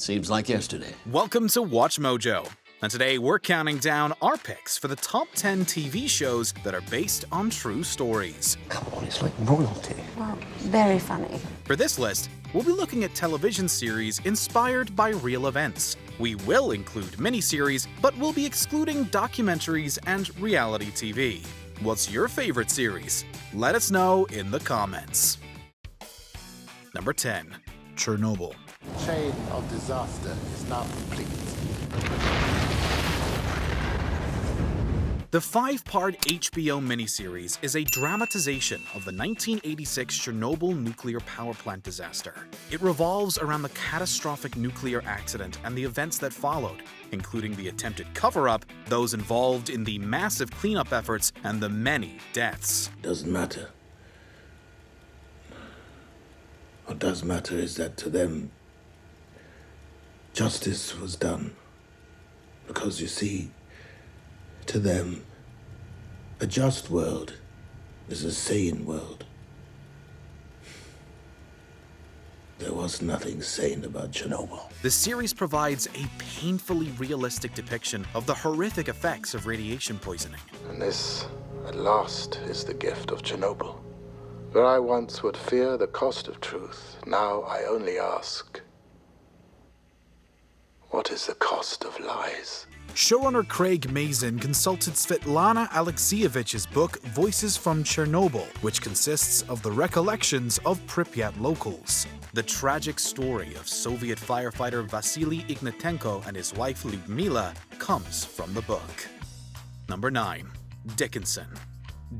Seems like yesterday. Welcome to Watch Mojo, and today we're counting down our picks for the top 10 TV shows that are based on true stories. Come on, it's like royalty. Well, very funny. For this list, we'll be looking at television series inspired by real events. We will include miniseries, but we'll be excluding documentaries and reality TV. What's your favorite series? Let us know in the comments. Number 10. Chernobyl. Chain of disaster is now complete. The 5-part HBO miniseries is a dramatization of the 1986 Chernobyl nuclear power plant disaster. It revolves around the catastrophic nuclear accident and the events that followed, including the attempted cover-up, those involved in the massive cleanup efforts, and the many deaths. Doesn't matter. What does matter is that to them, justice was done. Because you see, to them, a just world is a sane world. There was nothing sane about Chernobyl. The series provides a painfully realistic depiction of the horrific effects of radiation poisoning. And this, at last, is the gift of Chernobyl. Where I once would fear the cost of truth, now I only ask, what is the cost of lies? Showrunner Craig Mazin consulted Svetlana Alexievich's book Voices from Chernobyl, which consists of the recollections of Pripyat locals. The tragic story of Soviet firefighter Vasily Ignatenko and his wife Lyudmila comes from the book. Number 9. Dickinson.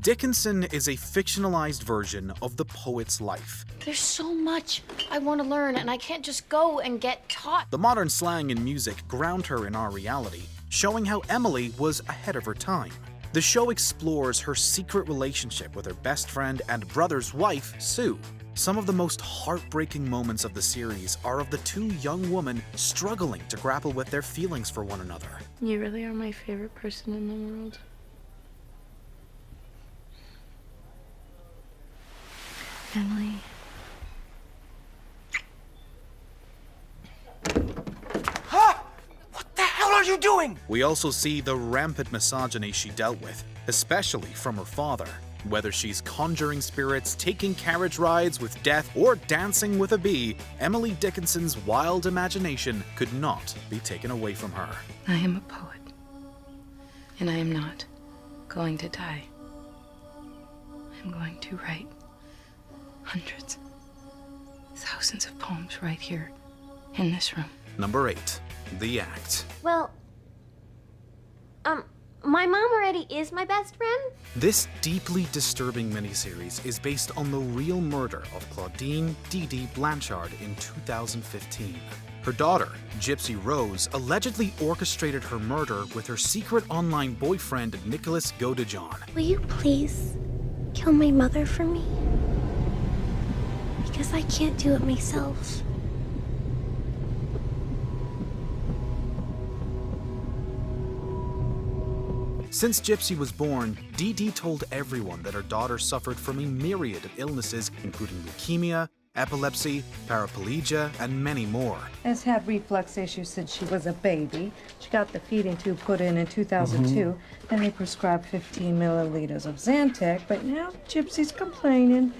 Dickinson is a fictionalized version of the poet's life. There's so much I want to learn, and I can't just go and get taught. The modern slang and music ground her in our reality, showing how Emily was ahead of her time. The show explores her secret relationship with her best friend and brother's wife, Sue. Some of the most heartbreaking moments of the series are of the two young women struggling to grapple with their feelings for one another. You really are my favorite person in the world. Emily. What the hell are you doing? We also see the rampant misogyny she dealt with, especially from her father. Whether she's conjuring spirits, taking carriage rides with death, or dancing with a bee, Emily Dickinson's wild imagination could not be taken away from her. I am a poet, and I am not going to die. I'm going to write hundreds, thousands of poems right here in this room. Number 8. The Act. Well, my mom already is my best friend. This deeply disturbing miniseries is based on the real murder of Claudine Dee Dee Blanchard in 2015. Her daughter, Gypsy Rose, allegedly orchestrated her murder with her secret online boyfriend, Nicholas Godejohn. Will you please kill my mother for me? Because I can't do it myself. Since Gypsy was born, Dee Dee told everyone that her daughter suffered from a myriad of illnesses, including leukemia, epilepsy, paraplegia, and many more. Has had reflux issues since she was a baby. She got the feeding tube put in 2002. Then they prescribed 15 milliliters of Zantac, but now Gypsy's complaining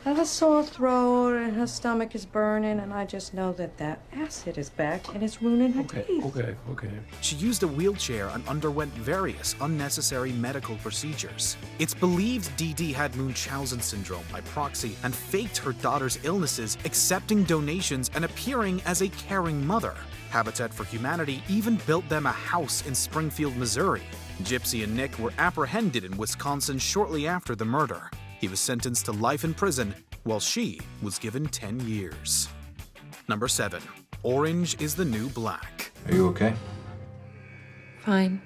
of a sore throat and her stomach is burning, and I just know that that acid is back and it's ruining her teeth. Okay. She used a wheelchair and underwent various unnecessary medical procedures. It's believed Dee Dee had Munchausen syndrome by proxy and faked her daughter's illnesses, accepting donations and appearing as a caring mother. Habitat for Humanity even built them a house in Springfield, Missouri. Gypsy and Nick were apprehended in Wisconsin shortly after the murder. He was sentenced to life in prison, while she was given 10 years. Number 7. Orange is the New Black. Are you okay? Fine,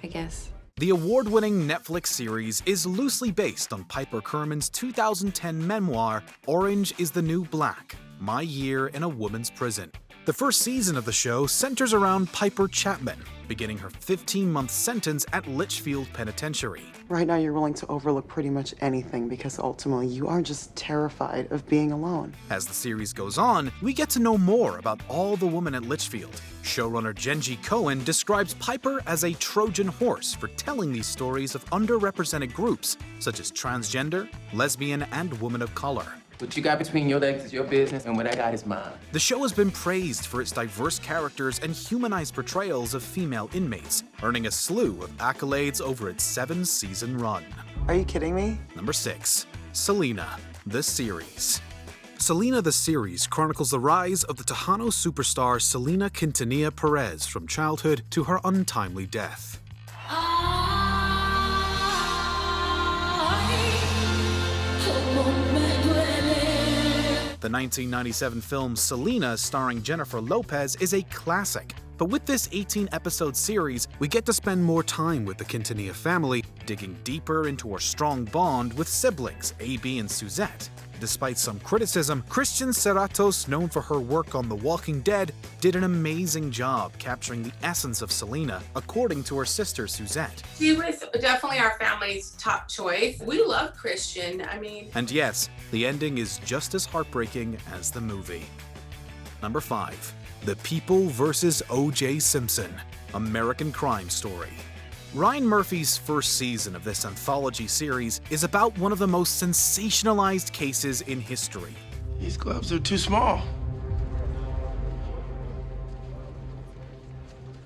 I guess. The award-winning Netflix series is loosely based on Piper Kerman's 2010 memoir, Orange is the New Black: My Year in a Woman's Prison. The first season of the show centers around Piper Chapman, beginning her 15-month sentence at Litchfield Penitentiary. Right now, you're willing to overlook pretty much anything because ultimately you are just terrified of being alone. As the series goes on, we get to know more about all the women at Litchfield. Showrunner Genji Cohen describes Piper as a Trojan horse for telling these stories of underrepresented groups, such as transgender, lesbian, and women of color. What you got between your legs is your business, and what I got is mine. The show has been praised for its diverse characters and humanized portrayals of female inmates, earning a slew of accolades over its 7-season run. Are you kidding me? Number 6. Selena, the series. Selena the series chronicles the rise of the Tejano superstar Selena Quintanilla Perez from childhood to her untimely death. The 1997 film Selena, starring Jennifer Lopez, is a classic. But with this 18-episode series, we get to spend more time with the Quintanilla family, digging deeper into our strong bond with siblings AB and Suzette. Despite some criticism, Christian Serratos, known for her work on The Walking Dead, did an amazing job capturing the essence of Selena, according to her sister Suzette. She was definitely our family's top choice. We love Christian. And yes, the ending is just as heartbreaking as the movie. Number 5. The People vs. O.J. Simpson, American Crime Story. Ryan Murphy's first season of this anthology series is about one of the most sensationalized cases in history. These gloves are too small.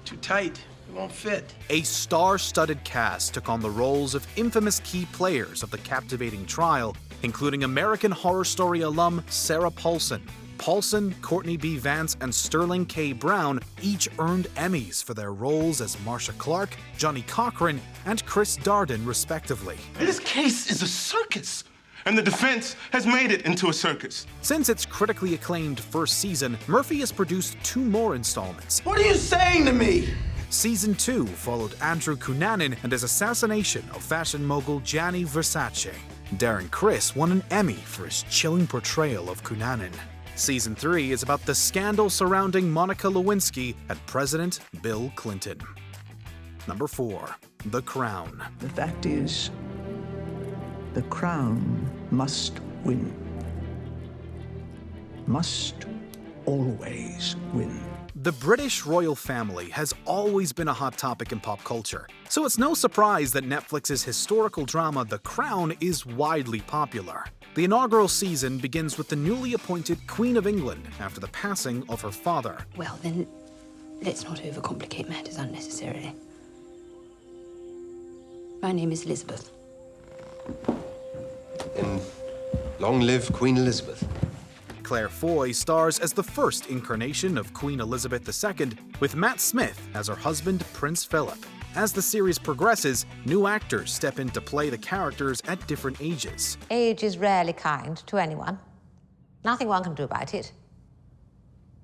Too tight. It won't fit. A star-studded cast took on the roles of infamous key players of the captivating trial, including American Horror Story alum Sarah Paulson. Paulson, Courtney B. Vance, and Sterling K. Brown each earned Emmys for their roles as Marcia Clark, Johnny Cochran, and Chris Darden, respectively. This case is a circus, and the defense has made it into a circus. Since its critically acclaimed first season, Murphy has produced 2 more installments. What are you saying to me? Season 2 followed Andrew Cunanan and his assassination of fashion mogul Gianni Versace. Darren Criss won an Emmy for his chilling portrayal of Cunanan. Season 3 is about the scandal surrounding Monica Lewinsky and President Bill Clinton. Number 4. The Crown. The fact is, the Crown must win. Must always win. The British royal family has always been a hot topic in pop culture, so it's no surprise that Netflix's historical drama The Crown is widely popular. The inaugural season begins with the newly appointed Queen of England after the passing of her father. Well, then, let's not overcomplicate matters unnecessarily. My name is Elizabeth. And long live Queen Elizabeth. Claire Foy stars as the first incarnation of Queen Elizabeth II, with Matt Smith as her husband, Prince Philip. As the series progresses, new actors step in to play the characters at different ages. Age is rarely kind to anyone. Nothing one can do about it.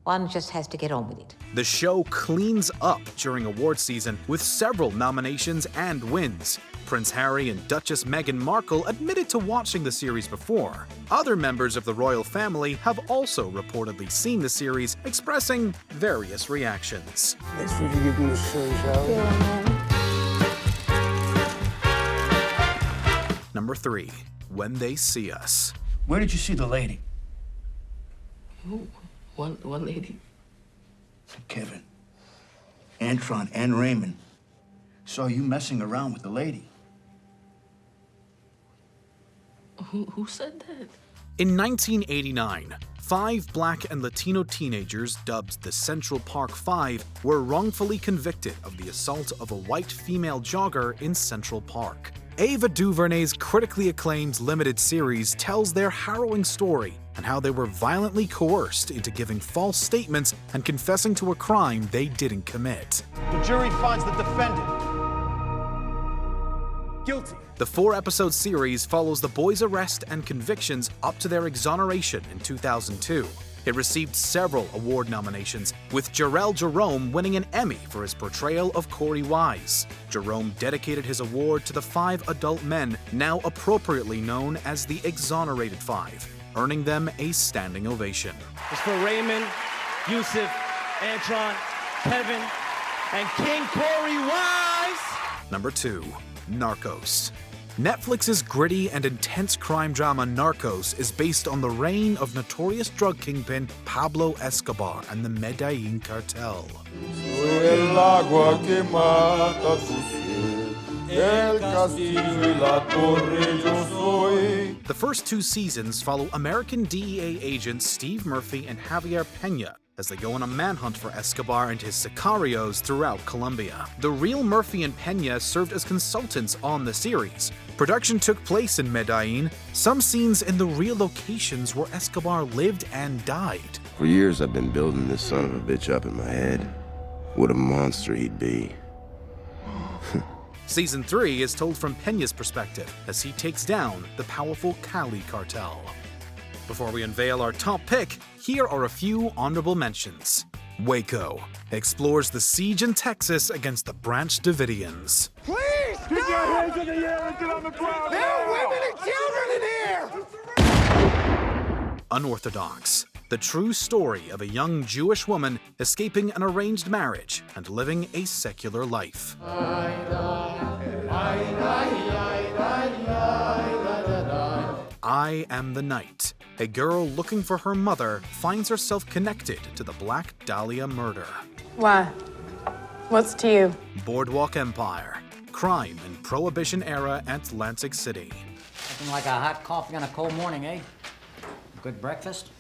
One just has to get on with it. The show cleans up during award season with several nominations and wins. Prince Harry and Duchess Meghan Markle admitted to watching the series before. Other members of the royal family have also reportedly seen the series, expressing various reactions. Thanks for giving me a show. Number 3. When They See Us. Where did you see the lady? Who? What lady? Kevin, Antron, and Raymond saw you messing around with the lady. Who said that? In 1989, 5 Black and Latino teenagers, dubbed the Central Park Five, were wrongfully convicted of the assault of a white female jogger in Central Park. Ava DuVernay's critically acclaimed limited series tells their harrowing story and how they were violently coerced into giving false statements and confessing to a crime they didn't commit. The jury finds the defendant guilty. The 4-episode series follows the boys' arrest and convictions up to their exoneration in 2002. It received several award nominations, with Jarrell Jerome winning an Emmy for his portrayal of Corey Wise. Jerome dedicated his award to the 5 adult men, now appropriately known as the Exonerated Five, earning them a standing ovation. It's for Raymond, Yusuf, Antron, Kevin, and King Corey Wise. Number 2, Narcos. Netflix's gritty and intense crime drama Narcos is based on the reign of notorious drug kingpin Pablo Escobar and the Medellin cartel. The first 2 seasons follow American DEA agents Steve Murphy and Javier Peña as they go on a manhunt for Escobar and his sicarios throughout Colombia. The real Murphy and Peña served as consultants on the series. Production took place in Medellin, some scenes in the real locations where Escobar lived and died. For years, I've been building this son of a bitch up in my head. What a monster he'd be. Season 3 is told from Peña's perspective as he takes down the powerful Cali cartel. Before we unveil our top pick, here are a few honorable mentions. Waco explores the siege in Texas against the Branch Davidians. Please, keep your hands in the air and get on the ground. There are women and children in here. Unorthodox, the true story of a young Jewish woman escaping an arranged marriage and living a secular life. I Am the Night. A girl looking for her mother finds herself connected to the Black Dahlia murder. Why? What's to you? Boardwalk Empire. Crime in Prohibition-era Atlantic City. Nothing like a hot coffee on a cold morning, eh? Good breakfast?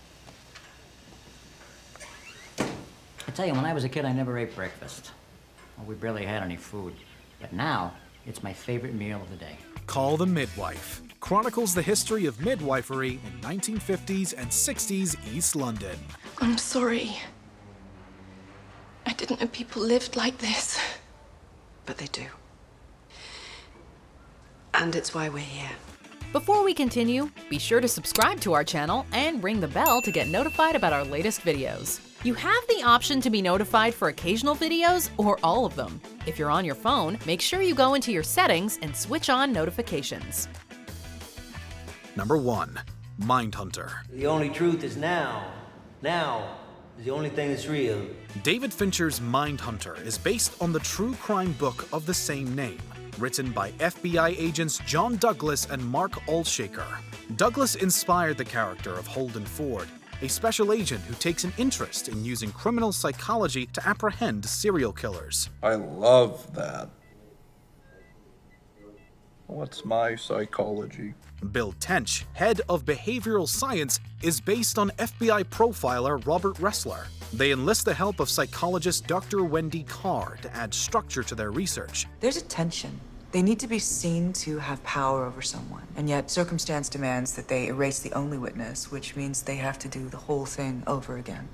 I tell you, when I was a kid, I never ate breakfast. Well, we barely had any food. But now, it's my favorite meal of the day. Call the Midwife. Chronicles the history of midwifery in 1950s and 60s East London. I'm sorry. I didn't know people lived like this. But they do. And it's why we're here. Before we continue, be sure to subscribe to our channel and ring the bell to get notified about our latest videos. You have the option to be notified for occasional videos or all of them. If you're on your phone, make sure you go into your settings and switch on notifications. Number 1, Mindhunter. The only truth is now. Now is the only thing that's real. David Fincher's Mindhunter is based on the true crime book of the same name, written by FBI agents John Douglas and Mark Olshaker. Douglas inspired the character of Holden Ford, a special agent who takes an interest in using criminal psychology to apprehend serial killers. I love that. What's my psychology? Bill Tench, head of behavioral science, is based on FBI profiler Robert Ressler. They enlist the help of psychologist Dr. Wendy Carr to add structure to their research. There's a tension. They need to be seen to have power over someone, and yet circumstance demands that they erase the only witness, which means they have to do the whole thing over again.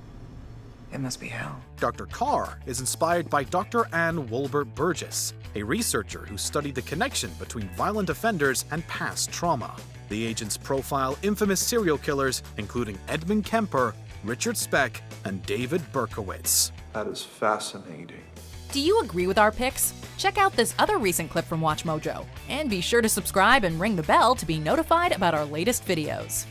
It must be hell. Dr. Carr is inspired by Dr. Ann Wolbert Burgess, a researcher who studied the connection between violent offenders and past trauma. The agents profile infamous serial killers, including Edmund Kemper, Richard Speck, and David Berkowitz. That is fascinating. Do you agree with our picks? Check out this other recent clip from WatchMojo, and be sure to subscribe and ring the bell to be notified about our latest videos.